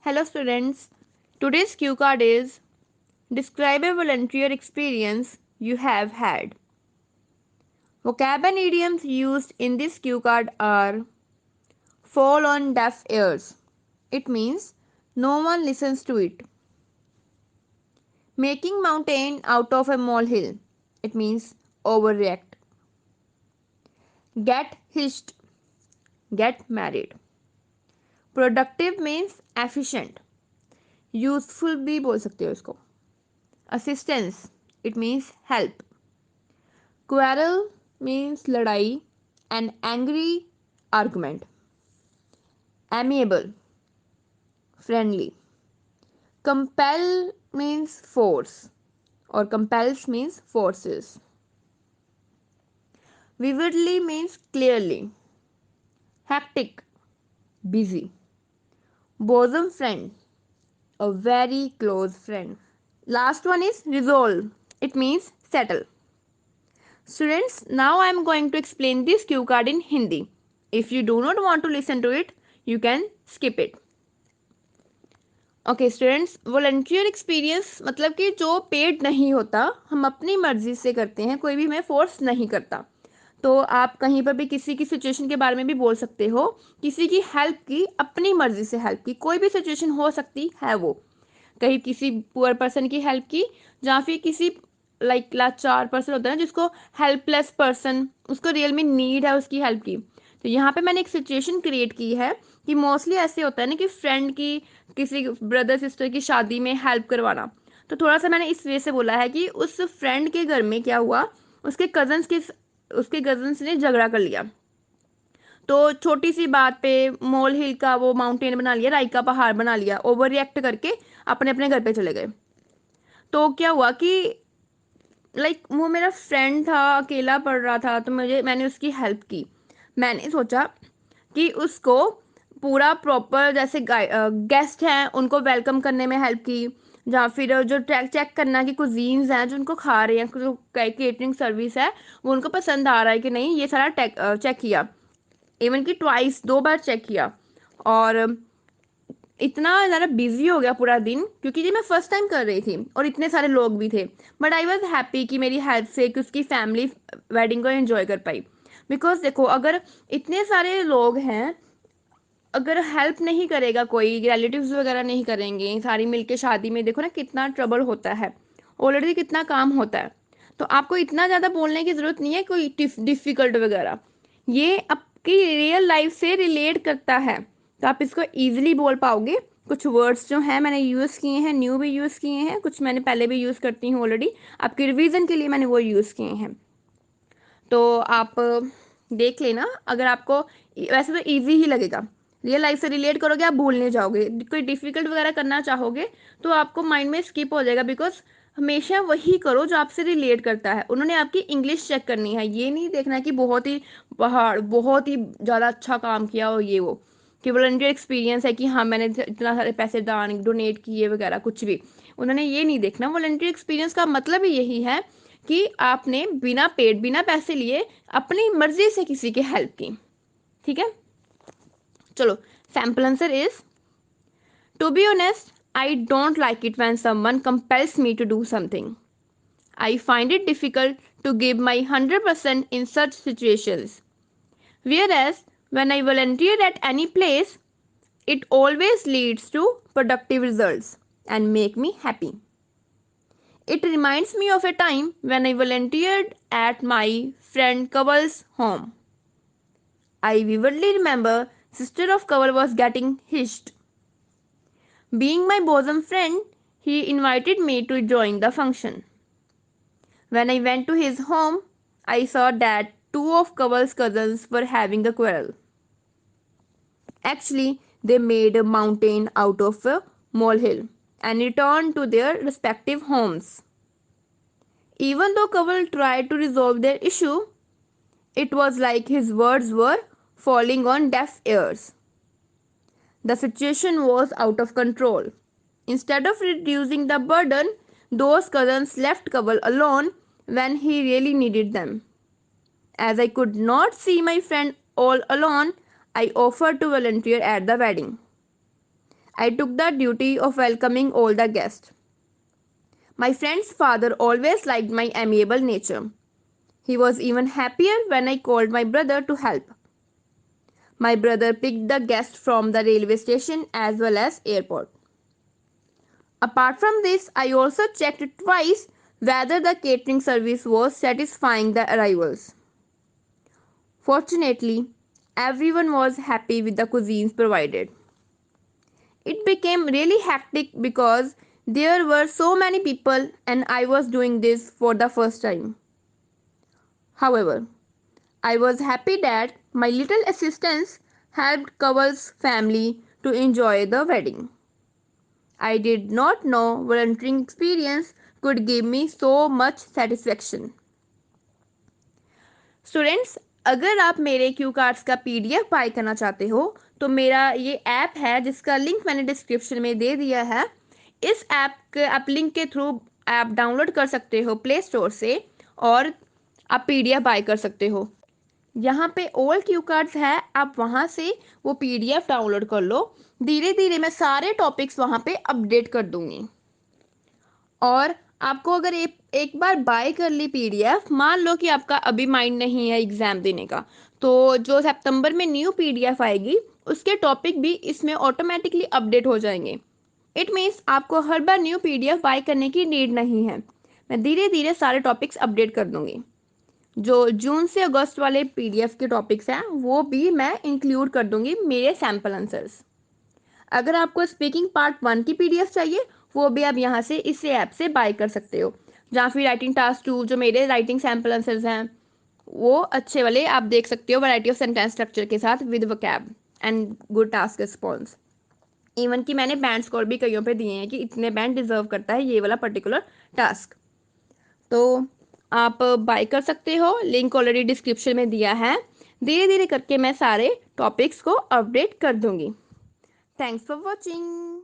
Hello students, today's cue card is describe a volunteer experience you have had. Vocab and idioms used in this cue card are fall on deaf ears. It means no one listens to it. Making mountain out of a molehill. It means overreact. Get hitched. Get married. Productive means efficient. Useful भी बोल सकते हो इसको. Assistance. It means help. Quarrel means ladai, an angry argument. Amiable, friendly. Compel means force, or compels means forces. Vividly means clearly. Hectic, busy. Bosom friend, a very close friend. Last one is resolve. It means settle. Students, now I am going to explain this cue card in Hindi. If you do not want to listen to it, you can skip it. Okay students, volunteer experience मतलब कि जो paid नहीं होता, हम अपनी मर्जी से करते हैं, कोई भी हमें फोर्स नहीं करता. तो आप कहीं पर भी किसी की सिचुएशन के बारे में भी बोल सकते हो, किसी की हेल्प की, अपनी मर्जी से हेल्प की. कोई भी सिचुएशन हो सकती है, वो कहीं किसी पुअर पर्सन की हेल्प की, या फिर किसी लाचार पर्सन होता है ना, जिसको हेल्पलेस पर्सन, उसको रियल में नीड है उसकी हेल्प की. तो यहाँ पे मैंने एक सिचुएशन क्रिएट की है कि मोस्टली ऐसे होता है ना कि फ्रेंड की किसी ब्रदर सिस्टर की शादी में हेल्प करवाना. तो थोड़ा सा मैंने इस वे से बोला है कि उस फ्रेंड के घर में क्या हुआ, उसके कजन्स ने झगड़ा कर लिया. तो छोटी सी बात पे मोल हिल का वो माउंटेन बना लिया, राई का पहाड़ बना लिया, ओवर रिएक्ट करके अपने अपने घर पे चले गए. तो क्या हुआ कि वो मेरा फ्रेंड था, अकेला पड़ रहा था, तो मैंने उसकी हेल्प की. मैंने सोचा कि उसको पूरा प्रॉपर, जैसे गेस्ट हैं उनको वेलकम करने में हेल्प की, या फिर जो चेक करना कि कुजीन्स हैं जो उनको खा रहे हैं, जो केटरिंग सर्विस है वो उनको पसंद आ रहा है कि नहीं, ये सारा चेक किया. इवन कि ट्वाइस, 2 बार चेक किया. और इतना ज़्यादा बिजी हो गया पूरा दिन, क्योंकि ये मैं फर्स्ट टाइम कर रही थी और इतने सारे लोग भी थे. बट आई वॉज हैप्पी कि मेरी हेल्प से कि उसकी फैमिली वेडिंग को एंजॉय कर पाई. बिकॉज देखो, अगर इतने सारे लोग हैं, अगर हेल्प नहीं करेगा, कोई रिलेटिव्स वगैरह नहीं करेंगे, सारी मिलके शादी में, देखो ना कितना ट्रबल होता है, ऑलरेडी कितना काम होता है. तो आपको इतना ज़्यादा बोलने की ज़रूरत नहीं है कोई डिफ़िकल्ट वगैरह. ये आपकी रियल लाइफ से रिलेट करता है, तो आप इसको ईजिली बोल पाओगे. कुछ वर्ड्स जो हैं मैंने यूज़ किए हैं, न्यू भी यूज़ किए हैं, कुछ मैंने पहले भी यूज़ करती हूँ ऑलरेडी, आपकी रिवीजन के लिए मैंने वो यूज़ किए हैं. तो आप देख लेना. अगर आपको वैसे तो इजी ही लगेगा, रियल लाइफ से रिलेट करोगे, आप भूलने जाओगे. कोई डिफिकल्ट वगैरह करना चाहोगे तो आपको माइंड में स्किप हो जाएगा. बिकॉज हमेशा वही करो जो आपसे रिलेट करता है. उन्होंने आपकी इंग्लिश चेक करनी है, ये नहीं देखना कि बहुत ही ज़्यादा अच्छा काम किया हो, ये वो कि वॉलंटियर एक्सपीरियंस है कि हाँ मैंने इतना सारे पैसे दान डोनेट किए वगैरह, कुछ भी उन्होंने ये नहीं देखना. वॉलंटियर एक्सपीरियंस का मतलब ही यही है कि आपने बिना पेड, बिना पैसे लिए, अपनी मर्जी से किसी की हेल्प की. ठीक है, चलो. Sample answer is, to be honest, I don't like it when someone compels me to do something. I find it difficult to give my 100% in such situations. Whereas, when I volunteer at any place, it always leads to productive results and make me happy. It reminds me of a time when I volunteered at my friend Kaval's home. I vividly remember sister of Kaval was getting hitched. Being my bosom friend, he invited me to join the function. When I went to his home, I saw that two of Kaval's cousins were having a quarrel. Actually, they made a mountain out of a molehill and returned to their respective homes. Even though Kaval tried to resolve their issue, it was like his words were falling on deaf ears. The situation was out of control. Instead of reducing the burden, those cousins left Kaval alone when he really needed them. As I could not see my friend all alone, I offered to volunteer at the wedding. I took the duty of welcoming all the guests. My friend's father always liked my amiable nature. He was even happier when I called my brother to help. My brother picked the guests from the railway station as well as airport. Apart from this, I also checked twice whether the catering service was satisfying the arrivals. Fortunately, everyone was happy with the cuisines provided. It became really hectic because there were so many people and I was doing this for the first time. However, I was happy that my little assistance helped Kaval's family to enjoy the wedding. I did not know volunteering experience could give me so much satisfaction. Students, अगर आप मेरे cue cards का PDF bye करना चाहते हो तो मेरा ये ऐप है जिसका लिंक मैंने डिस्क्रिप्शन में दे दिया है। इस ऐप के आप लिंक के थ्रू ऐप डाउनलोड कर सकते हो प्ले स्टोर से और आप पीडीएफ बाय कर सकते हो। यहाँ पे ऑल क्यू कार्ड्स है, आप वहाँ से वो पीडीएफ डाउनलोड कर लो। धीरे धीरे मैं सारे टॉपिक्स वहाँ पे अपडेट कर दूंगी। और आपको अगर एक बार बाय कर ली पीडीएफ, मान लो कि आपका अभी माइंड नहीं है एग्जाम देने का, तो जो सितंबर में न्यू पीडीएफ आएगी उसके टॉपिक भी इसमें ऑटोमेटिकली अपडेट हो जाएंगे। इट मीन्स आपको हर बार न्यू पीडीएफ बाय करने की नीड नहीं है। मैं धीरे धीरे सारे टॉपिक्स अपडेट कर दूंगी। जो जून से अगस्त वाले पीडीएफ के टॉपिक्स हैं वो भी मैं इंक्लूड कर दूंगी मेरे सैम्पल आंसर्स। अगर आपको स्पीकिंग पार्ट 1 की पीडीएफ चाहिए वो भी आप यहाँ से इस ऐप से बाय कर सकते हो। जहाँ फिर राइटिंग टास्क 2 जो मेरे राइटिंग सैम्पल आंसर्स हैं वो अच्छे वाले आप देख सकते हो वैरायटी ऑफ सेंटेंस स्ट्रक्चर के साथ with vocab and good task response. Even कि मैंने बैंड स्कोर भी कईयों पे दिए हैं कि इतने बैंड डिजर्व करता है ये वाला पर्टिकुलर टास्क। तो आप बाय कर सकते हो, लिंक ऑलरेडी डिस्क्रिप्शन में दिया है। धीरे धीरे करके मैं सारे टॉपिक्स को अपडेट कर दूंगी। Thanks for watching.